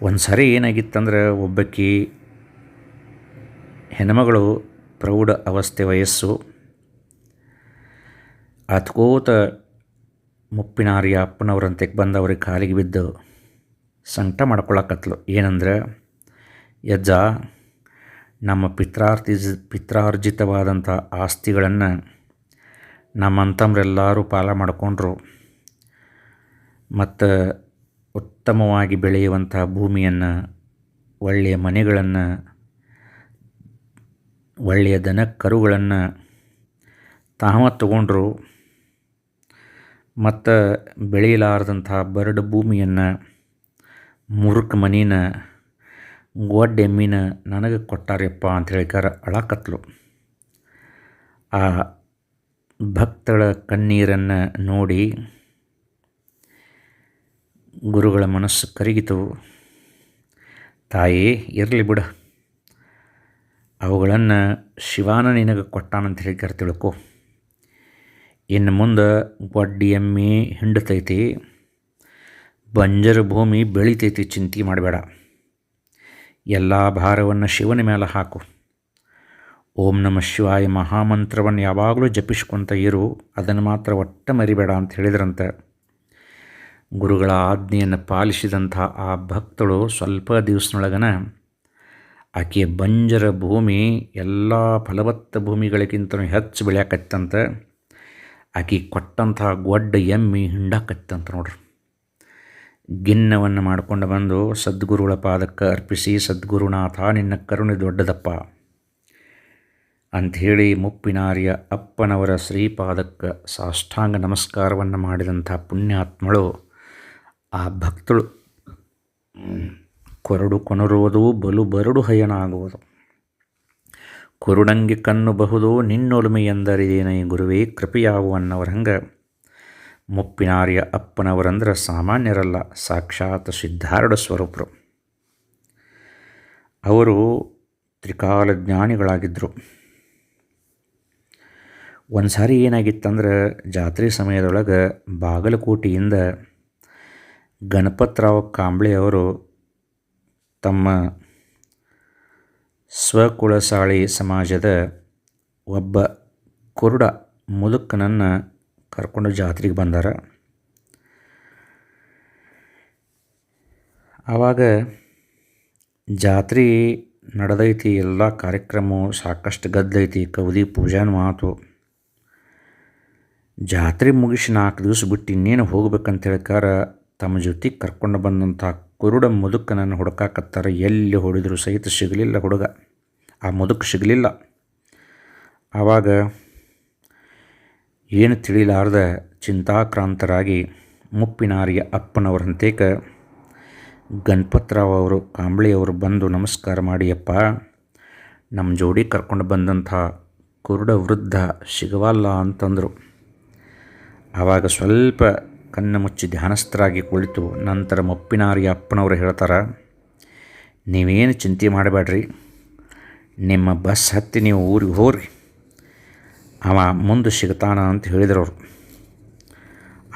ಒಂದು ಸಾರಿ ಏನಾಗಿತ್ತಂದ್ರೆ, ಒಬ್ಬಾಕಿ ಹೆಣ್ಮಗಳು ಪ್ರೌಢ ಅವಸ್ಥೆ ವಯಸ್ಸು ಅತ್ಕೋತ ಮುಪ್ಪಿನಾರ್ಯ ಅಪ್ಪನವ್ರಂತೆಗೆ ಬಂದು ಅವ್ರಿಗೆ ಕಾಲಿಗೆ ಬಿದ್ದು ಸಂಕಟ ಮಾಡ್ಕೊಳಕತ್ಲು. ಏನಂದ್ರೆ, ಯಜ್ಜ, ನಮ್ಮ ಪಿತ್ರಾರ್ಜಿತವಾದಂಥ ಆಸ್ತಿಗಳನ್ನು ನಮ್ಮಂತಮ್ರೆಲ್ಲರೂ ಪಾಲ ಮಾಡಿಕೊಂಡ್ರು. ಮತ್ತು ಉತ್ತಮವಾಗಿ ಬೆಳೆಯುವಂಥ ಭೂಮಿಯನ್ನು, ಒಳ್ಳೆಯ ಮನೆಗಳನ್ನು, ಒಳ್ಳೆಯ ದನ ಕರುಗಳನ್ನು ತಾವ ತಗೊಂಡ್ರು. ಮತ್ತು ಬೆಳೆಯಲಾರದಂಥ ಬರಡು ಭೂಮಿಯನ್ನು, ಮುರುಕ್ ಮನಿನ, ಗೊಡ್ಡೆಮ್ಮಿನ ನನಗೆ ಕೊಟ್ಟಾರಪ್ಪ ಅಂತ ಹೇಳಿಕಾರ ಅಳಕತ್ಲು. ಆ ಭಕ್ತಳ ಕಣ್ಣೀರನ್ನು ನೋಡಿ ಗುರುಗಳ ಮನಸ್ಸು ಕರಗಿತು. ತಾಯೇ, ಇರಲಿ ಬಿಡ, ಅವುಗಳನ್ನು ಶಿವಾನ ನಿನಗೆ ಕೊಟ್ಟಾನಂತ ಹೇಳಿಕರ ತಿಳ್ಕೊ. ಇನ್ನು ಮುಂದೆ ಗೊಡ್ಡಿ ಎಮ್ಮೆ ಹಿಂಡ್ತೈತಿ, ಬಂಜರು ಭೂಮಿ ಬೆಳಿತೈತಿ, ಚಿಂತೆ ಮಾಡಬೇಡ. ಎಲ್ಲ ಭಾರವನ್ನು ಶಿವನ ಮೇಲೆ ಹಾಕು. ಓಂ ನಮಃ ಶಿವಾಯ ಮಹಾಮಂತ್ರವನ್ನು ಯಾವಾಗಲೂ ಜಪಿಸ್ಕೊತ ಇರು, ಅದನ್ನು ಮಾತ್ರ ಒಟ್ಟ ಮರಿಬೇಡ ಅಂತ ಹೇಳಿದ್ರಂತೆ. ಗುರುಗಳ ಆಜ್ಞೆಯನ್ನು ಪಾಲಿಸಿದಂಥ ಆ ಭಕ್ತಳು ಸ್ವಲ್ಪ ದಿವಸದೊಳಗನ ಆಕೆಯ ಬಂಜರ ಭೂಮಿ ಎಲ್ಲ ಫಲವತ್ತ ಭೂಮಿಗಳಿಗಿಂತ ಹೆಚ್ಚು ಬೆಳೆಯಕತ್ತಂತ. ಆಕೆ ಕೊಟ್ಟಂಥ ಗೊಡ್ಡ ಎಮ್ಮೆ ಹಿಂಡಾಕತ್ತಂತ ನೋಡ್ರಿ. ಗಿನ್ನವನ್ನು ಮಾಡಿಕೊಂಡು ಬಂದು ಸದ್ಗುರುಗಳ ಪಾದಕ್ಕೆ ಅರ್ಪಿಸಿ, ಸದ್ಗುರುನಾಥ ನಿನ್ನ ಕರುಣೆ ದೊಡ್ಡದಪ್ಪ ಅಂಥೇಳಿ ಮುಪ್ಪಿನಾರಿಯ ಅಪ್ಪನವರ ಶ್ರೀಪಾದಕ್ಕೆ ಸಾಷ್ಟಾಂಗ ನಮಸ್ಕಾರವನ್ನು ಮಾಡಿದಂಥ ಪುಣ್ಯಾತ್ಮಳು ಆ ಭಕ್ತಳು ಕೊರಡು ಕೊನರುವುದು ಬಲು ಬರಡು ಹಯನ ಆಗುವುದು. ಕುರುಡಂಗೆ ಕಣ್ಣು ಬಹುದು ನಿನ್ನೊಲುಮೆ ಎಂದರಿದೇನೈ ಗುರುವೇ ಕೃಪೆಯಾಗುವನ್ನವರ ಹಂಗೆ ಮುಪ್ಪಿನಾರಿಯ ಅಪ್ಪನವರಂದ್ರೆ ಸಾಮಾನ್ಯರಲ್ಲ, ಸಾಕ್ಷಾತ್ ಸಿದ್ಧಾರೂಢ ಸ್ವರೂಪರು. ಅವರು ತ್ರಿಕಾಲ ಜ್ಞಾನಿಗಳಾಗಿದ್ದರು. ಒಂದು ಸಾರಿ ಏನಾಗಿತ್ತಂದ್ರೆ, ಜಾತ್ರೆ ಸಮಯದೊಳಗೆ ಬಾಗಲಕೋಟೆಯಿಂದ ಗಣಪತರಾವ್ ಕಾಂಬ್ಳೆಯವರು ತಮ್ಮ ಸ್ವಕುಳಸಾಳಿ ಸಮಾಜದ ಒಬ್ಬ ಕುರುಡ ಮುದುಕನನ್ನು ಕರ್ಕೊಂಡು ಜಾತ್ರೆಗೆ ಬಂದಾರ. ಆವಾಗ ಜಾತ್ರೆ ನಡೆದೈತಿ, ಎಲ್ಲ ಕಾರ್ಯಕ್ರಮ ಸಾಕಷ್ಟು ಗದ್ದೈತಿ, ಕವದಿ ಪೂಜಾನು ಆತು. ಜಾತ್ರೆ ಮುಗಿಸಿ 4 ದಿವಸ ಬಿಟ್ಟು ಇನ್ನೇನು ಹೋಗ್ಬೇಕಂತ ಹೇಳ್ಕಾರ ತಮ್ಮ ಜೊತೆಗೆ ಕರ್ಕೊಂಡು ಬಂದಂಥ ಕುರುಡ ಮುದುಕನನ್ನು ಹುಡುಕಾಕತ್ತಾರೆ. ಎಲ್ಲಿ ಹೊಡಿದ್ರು ಸಹಿತ ಸಿಗಲಿಲ್ಲ ಹುಡುಗ, ಆ ಮುದುಕ ಸಿಗಲಿಲ್ಲ. ಆವಾಗ ಏನು ತಿಳಿಲಾರ್ದ ಚಿಂತಾಕ್ರಾಂತರಾಗಿ ಮುಪ್ಪಿನಾರಿಯ ಅಪ್ಪನವರಂತೇಕ ಗಣಪತರಾವ್ ಅವರು ಕಾಂಬ್ಳೆಯವರು ಬಂದು ನಮಸ್ಕಾರ ಮಾಡಿ, ಅಪ್ಪ ನಮ್ಮ ಜೋಡಿ ಕರ್ಕೊಂಡು ಬಂದಂಥ ಕುರುಡ ವೃದ್ಧ ಸಿಗವಲ್ಲ ಅಂತಂದರು. ಆವಾಗ ಸ್ವಲ್ಪ ಕಣ್ಣು ಮುಚ್ಚಿ ಧ್ಯಾನಸ್ಥರಾಗಿ ಕುಳಿತು ನಂತರ ಮುಪ್ಪಿನಾರಿಯ ಅಪ್ಪನವರು ಹೇಳ್ತಾರೆ, ನೀವೇನು ಚಿಂತೆ ಮಾಡಬೇಡ್ರಿ, ನಿಮ್ಮ ಬಸ್ ಹತ್ತಿ ನೀವು ಊರಿಗೆ ಹೋಗ್ರಿ, ಅವ ಮುಂದೆ ಸಿಗ್ತಾನ ಅಂತ ಹೇಳಿದ್ರು ಅವರು.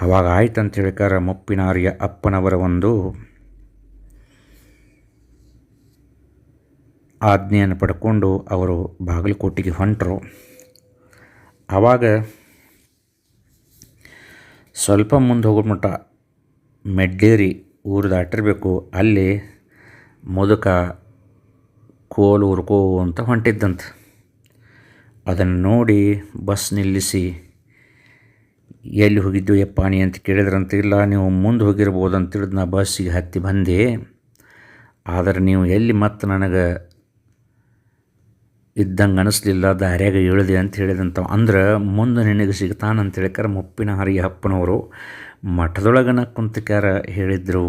ಆವಾಗ ಆಯ್ತು ಅಂತ ಹೇಳ್ಕಾರ ಮುಪ್ಪಿನಾರಿಯ ಅಪ್ಪನವರ ಒಂದು ಆಜ್ಞೆಯನ್ನು ಪಡ್ಕೊಂಡು ಅವರು ಬಾಗಲಕೋಟೆಗೆ ಹೊಂಟರು. ಆವಾಗ ಸ್ವಲ್ಪ ಮುಂದೆ ಹೋಗ್ಬಿಟ್ಟ ಮೆಡ್ಡೇರಿ ಊರು ದಾಟಿರಬೇಕು. ಅಲ್ಲಿ ಮುದುಕ ಕೋಲು ಉರ್ಕೋ ಅಂತ ಹೊಂಟಿದ್ದಂತೆ. ಅದನ್ನು ನೋಡಿ ಬಸ್ ನಿಲ್ಲಿಸಿ, ಎಲ್ಲಿ ಹೋಗಿದ್ದು ಯಪ್ಪ ನೀ ಅಂತ ಕೇಳಿದ್ರಂತ. ಇಲ್ಲ, ನೀವು ಮುಂದೆ ಹೋಗಿರ್ಬೋದು ಅಂತೇಳಿದು ನಾ ಬಸ್ಸಿಗೆ ಹತ್ತಿ ಬಂದೆ, ಆದರೆ ನೀವು ಎಲ್ಲಿ ಮತ್ತೆ ನನಗೆ ಇದ್ದಂಗೆ ಅನ್ನಿಸ್ಲಿಲ್ಲ, ದಾರ್ಯಾಗ ಇಳಿದೆ ಅಂತ ಹೇಳಿದಂಥ. ಅಂದ್ರೆ ಮುಂದೆ ನಿನಗೆ ಸಿಗ್ತಾನಂತ ಹೇಳಿಕಾರ ಮುಪ್ಪಿನಾರಿಯ ಅಪ್ಪನವರು ಮಠದೊಳಗನ ಕುಂತಕ್ಯಾರ ಹೇಳಿದರು.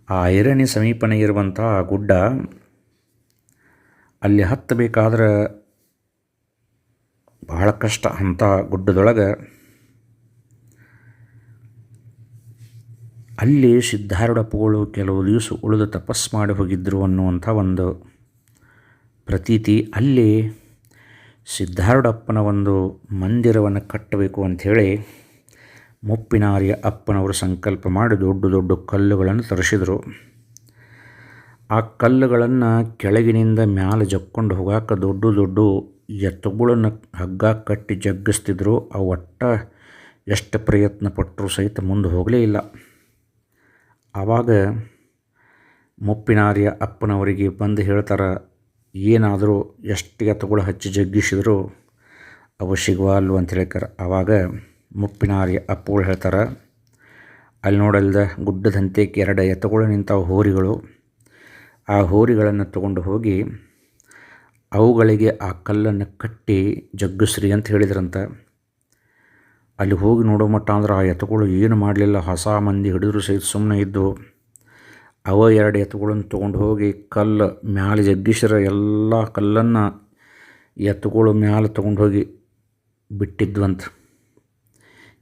ಆ ಐರಣಿ ಸಮೀಪನೇ ಇರುವಂಥ ಗುಡ್ಡ, ಅಲ್ಲಿ ಹತ್ತಬೇಕಾದ್ರೆ ಬಹಳ ಕಷ್ಟ. ಅಂಥ ಗುಡ್ಡದೊಳಗೆ ಅಲ್ಲಿ ಸಿದ್ಧಾರೂಢಪ್ಪಗಳು ಕೆಲವು ದಿವಸ ಉಳಿದು ತಪಸ್ಸು ಮಾಡಿ ಹೋಗಿದ್ದರು ಅನ್ನುವಂಥ ಒಂದು ಪ್ರತೀತಿ. ಅಲ್ಲಿ ಸಿದ್ಧಾರೂಢಪ್ಪನ ಒಂದು ಮಂದಿರವನ್ನು ಕಟ್ಟಬೇಕು ಅಂಥೇಳಿ ಮುಪ್ಪಿನಾರಿಯ ಅಪ್ಪನವರು ಸಂಕಲ್ಪ ಮಾಡಿ ದೊಡ್ಡ ದೊಡ್ಡ ಕಲ್ಲುಗಳನ್ನು ತರಿಸಿದರು. ಆ ಕಲ್ಲುಗಳನ್ನು ಕೆಳಗಿನಿಂದ ಮ್ಯಾಲೆ ಜಕ್ಕೊಂಡು ಹೋಗಾಕ ದೊಡ್ಡ ದೊಡ್ಡ ಎತ್ತುಗಳನ್ನು ಹಗ್ಗ ಕಟ್ಟಿ ಜಗ್ಗಿಸ್ತಿದ್ರು. ಅವು ಒಟ್ಟ ಎಷ್ಟು ಪ್ರಯತ್ನ ಪಟ್ಟರು ಸಹಿತ ಮುಂದೆ ಹೋಗಲೇ ಇಲ್ಲ. ಆವಾಗ ಮುಪ್ಪಿನಾರಿಯ ಅಪ್ಪನವರಿಗೆ ಬಂದು ಹೇಳ್ತಾರೆ, ಏನಾದರೂ ಎಷ್ಟು ಎತ್ತುಗಳು ಹಚ್ಚಿ ಜಗ್ಗಿಸಿದ್ರು ಅವು ಸಿಗುವಲ್ವ ಅಂತ ಹೇಳ್ತಾರೆ. ಆವಾಗ ಮುಪ್ಪಿನಾರಿಯ ಅಪ್ಪಗಳು ಹೇಳ್ತಾರೆ, ಅಲ್ಲಿ ನೋಡಲ್ದ ಗುಡ್ಡದ ಹಂತಕ್ಕೆ 2 ಎತ್ತುಗಳು ನಿಂತಾವು, ಹೋರಿಗಳು. ಆ ಹೋರಿಗಳನ್ನು ತಗೊಂಡು ಹೋಗಿ ಅವುಗಳಿಗೆ ಆ ಕಲ್ಲನ್ನು ಕಟ್ಟಿ ಜಗ್ಗಿಸ್ರಿ ಅಂತ ಹೇಳಿದ್ರಂತ. ಅಲ್ಲಿ ಹೋಗಿ ನೋಡೋ ಮಟ್ಟ ಅಂದ್ರೆ ಆ ಎತ್ತುಗಳು ಏನು ಮಾಡಲಿಲ್ಲ, ಹೊಸ ಮಂದಿ ಹಿಡಿದ್ರು ಸಹಿತ ಸುಮ್ಮನೆ ಇದ್ದು. ಅವ 2 ಎತ್ತುಗಳನ್ನು ತೊಗೊಂಡು ಹೋಗಿ ಕಲ್ಲು ಮ್ಯಾಲೆ ಜಗ್ಗಿಸಿರ ಎಲ್ಲ ಕಲ್ಲನ್ನು ಎತ್ತುಗಳು ಮ್ಯಾಲೆ ತೊಗೊಂಡು ಹೋಗಿ ಬಿಟ್ಟಿದ್ವಂತ.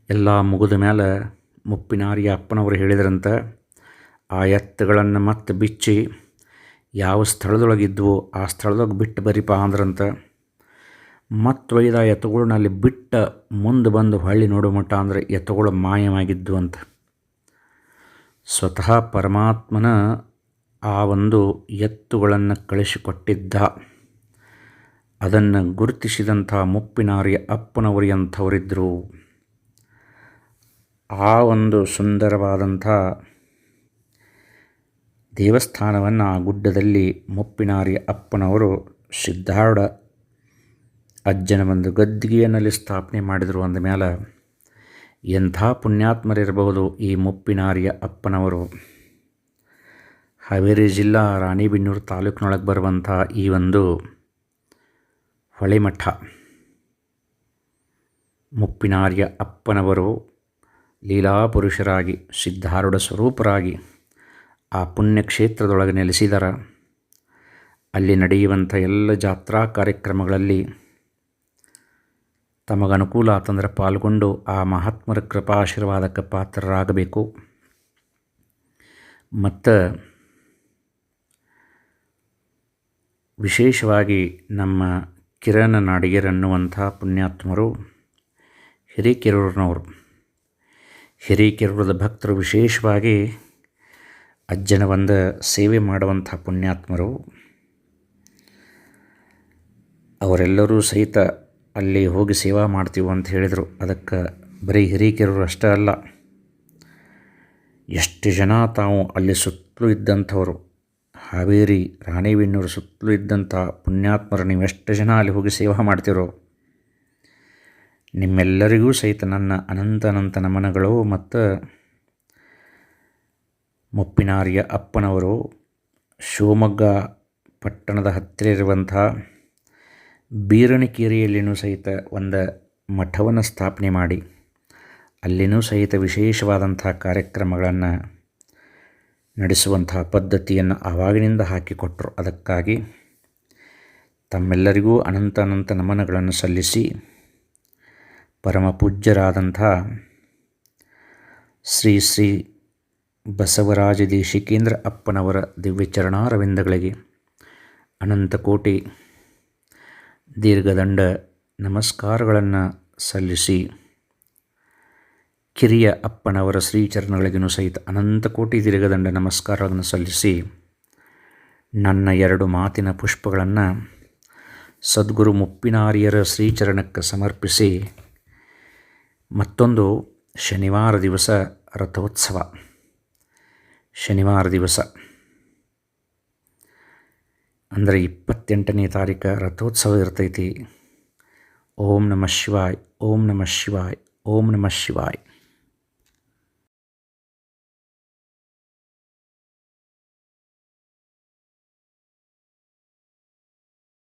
ಎಲ್ಲ ಮುಗಿದ ಮೇಲೆ ಮುಪ್ಪಿನಾರಿಯ ಅಪ್ಪನವರು ಹೇಳಿದ್ರಂತ, ಆ ಎತ್ತುಗಳನ್ನು ಮತ್ತೆ ಬಿಚ್ಚಿ ಯಾವ ಸ್ಥಳದೊಳಗಿದ್ವೋ ಆ ಸ್ಥಳದೊಳಗೆ ಬಿಟ್ಟು ಬರಿಪ ಅಂದ್ರಂತ. ಮತ್ತು ಒಯ್ದ ಎತ್ತುಗಳನ್ನ ಅಲ್ಲಿ ಬಿಟ್ಟ ಮುಂದೆ ಬಂದು ಹೊಳ್ಳಿ ನೋಡೋ ಮಟ್ಟ ಅಂದರೆ ಎತ್ತುಗಳು ಮಾಯವಾಗಿದ್ದು ಅಂತ. ಸ್ವತಃ ಪರಮಾತ್ಮನ ಆ ಒಂದು ಎತ್ತುಗಳನ್ನು ಕಳಿಸಿಕೊಟ್ಟಿದ್ದ. ಅದನ್ನು ಗುರುತಿಸಿದಂಥ ಮುಪ್ಪಿನಾರಿಯ ಅಪ್ಪನವರಿಯಂಥವರಿದ್ದರು. ಆ ಒಂದು ಸುಂದರವಾದಂಥ ದೇವಸ್ಥಾನವನ್ನು ಆ ಗುಡ್ಡದಲ್ಲಿ ಮುಪ್ಪಿನಾರಿಯ ಅಪ್ಪನವರು ಸಿದ್ಧಾರೂಢ ಅಜ್ಜನ ಒಂದು ಗದ್ದಿಗೆಯಲ್ಲಿ ಸ್ಥಾಪನೆ ಮಾಡಿದರು. ಅಂದಮೇಲೆ ಎಂಥ ಪುಣ್ಯಾತ್ಮರಿರಬಹುದು ಈ ಮುಪ್ಪಿನಾರಿಯ ಅಪ್ಪನವರು. ಹಾವೇರಿ ಜಿಲ್ಲಾ ರಾಣಿಬೆನ್ನೂರು ತಾಲೂಕಿನೊಳಗೆ ಬರುವಂಥ ಈ ಒಂದು ಹೊಳೆಮಠ ಮುಪ್ಪಿನಾರಿಯ ಅಪ್ಪನವರು ಲೀಲಾಪುರುಷರಾಗಿ ಸಿದ್ಧಾರೂಢ ಸ್ವರೂಪರಾಗಿ ಆ ಪುಣ್ಯಕ್ಷೇತ್ರದೊಳಗೆ ನೆಲೆಸಿದರ. ಅಲ್ಲಿ ನಡೆಯುವಂಥ ಎಲ್ಲ ಜಾತ್ರಾ ಕಾರ್ಯಕ್ರಮಗಳಲ್ಲಿ ತಮಗನುಕೂಲ ಆತಂದ್ರೆ ಪಾಲ್ಗೊಂಡು ಆ ಮಹಾತ್ಮರ ಕೃಪಾಶೀರ್ವಾದಕ್ಕೆ ಪಾತ್ರರಾಗಬೇಕು. ಮತ್ತು ವಿಶೇಷವಾಗಿ ನಮ್ಮ ಕಿರಣ ನಾಡಿಗೆರನ್ನುವಂಥ ಪುಣ್ಯಾತ್ಮರು ಹಿರೇಕೆರೂರಿನವರು. ಹಿರೇಕೆರೂರದ ಭಕ್ತರು ವಿಶೇಷವಾಗಿ ಅಜ್ಜನ ಒಂದು ಸೇವೆ ಮಾಡುವಂಥ ಪುಣ್ಯಾತ್ಮರು. ಅವರೆಲ್ಲರೂ ಸಹಿತ ಅಲ್ಲಿ ಹೋಗಿ ಸೇವಾ ಮಾಡ್ತೀವಿ ಅಂತ ಹೇಳಿದರು. ಅದಕ್ಕೆ ಬರೀ ಹಿರೇಕೆರೂರು ಅಷ್ಟೇ ಅಲ್ಲ, ಎಷ್ಟು ಜನ ತಾವು ಅಲ್ಲಿ ಸುತ್ತಲೂ ಇದ್ದಂಥವರು, ಹಾವೇರಿ ರಾಣಿಬೆನ್ನೂರು ಸುತ್ತಲೂ ಇದ್ದಂಥ ಪುಣ್ಯಾತ್ಮರು ನೀವು ಎಷ್ಟು ಜನ ಅಲ್ಲಿ ಹೋಗಿ ಸೇವಾ ಮಾಡ್ತಿರೋ ನಿಮ್ಮೆಲ್ಲರಿಗೂ ಸಹಿತ ನನ್ನ ಅನಂತ ನಮನಗಳು. ಮತ್ತು ಮುಪ್ಪಿನಾರಿಯ ಅಪ್ಪನವರು ಶಿವಮೊಗ್ಗ ಪಟ್ಟಣದ ಹತ್ತಿರ ಇರುವಂಥ ಬೀರಣಿಕೇರಿಯಲ್ಲಿಯೂ ಸಹಿತ ಒಂದು ಮಠವನ್ನು ಸ್ಥಾಪನೆ ಮಾಡಿ ಅಲ್ಲಿಯೂ ಸಹಿತ ವಿಶೇಷವಾದಂಥ ಕಾರ್ಯಕ್ರಮಗಳನ್ನು ನಡೆಸುವಂಥ ಪದ್ಧತಿಯನ್ನು ಆವಾಗಿನಿಂದ ಹಾಕಿಕೊಟ್ಟರು. ಅದಕ್ಕಾಗಿ ತಮ್ಮೆಲ್ಲರಿಗೂ ಅನಂತ ನಮನಗಳನ್ನು ಸಲ್ಲಿಸಿ ಪರಮ ಪೂಜ್ಯರಾದಂಥ ಶ್ರೀ ಶ್ರೀ ಬಸವರಾಜ ದೇಶಿಕೇಂದ್ರ ಅಪ್ಪನವರ ದಿವ್ಯ ಚರಣಾರವಿಂದಗಳಿಗೆ ಅನಂತ ಕೋಟಿ ದೀರ್ಘದಂಡ ನಮಸ್ಕಾರಗಳನ್ನು ಸಲ್ಲಿಸಿ, ಕಿರಿಯ ಅಪ್ಪನವರ ಶ್ರೀಚರಣಗಳಿಗೂ ಸಹಿತ ಅನಂತ ಕೋಟಿ ದೀರ್ಘದಂಡ ನಮಸ್ಕಾರಗಳನ್ನು ಸಲ್ಲಿಸಿ, ನನ್ನ 2 ಮಾತಿನ ಪುಷ್ಪಗಳನ್ನು ಸದ್ಗುರು ಮುಪ್ಪಿನಾರಿಯರ ಶ್ರೀಚರಣಕ್ಕೆ ಸಮರ್ಪಿಸಿ, ಮತ್ತೊಂದು ಶನಿವಾರ ದಿವಸ ರಥೋತ್ಸವ, ಶನಿವಾರ ದಿವಸ ಅಂದರೆ 28ನೇ ತಾರೀಕು ರಥೋತ್ಸವ ಇರ್ತೈತಿ. ಓಂ ನಮಃ ಶಿವಾಯ್, ಓಂ ನಮಃ ಶಿವಾಯ್, ಓಂ ನಮಃ ಶಿವಾಯ್.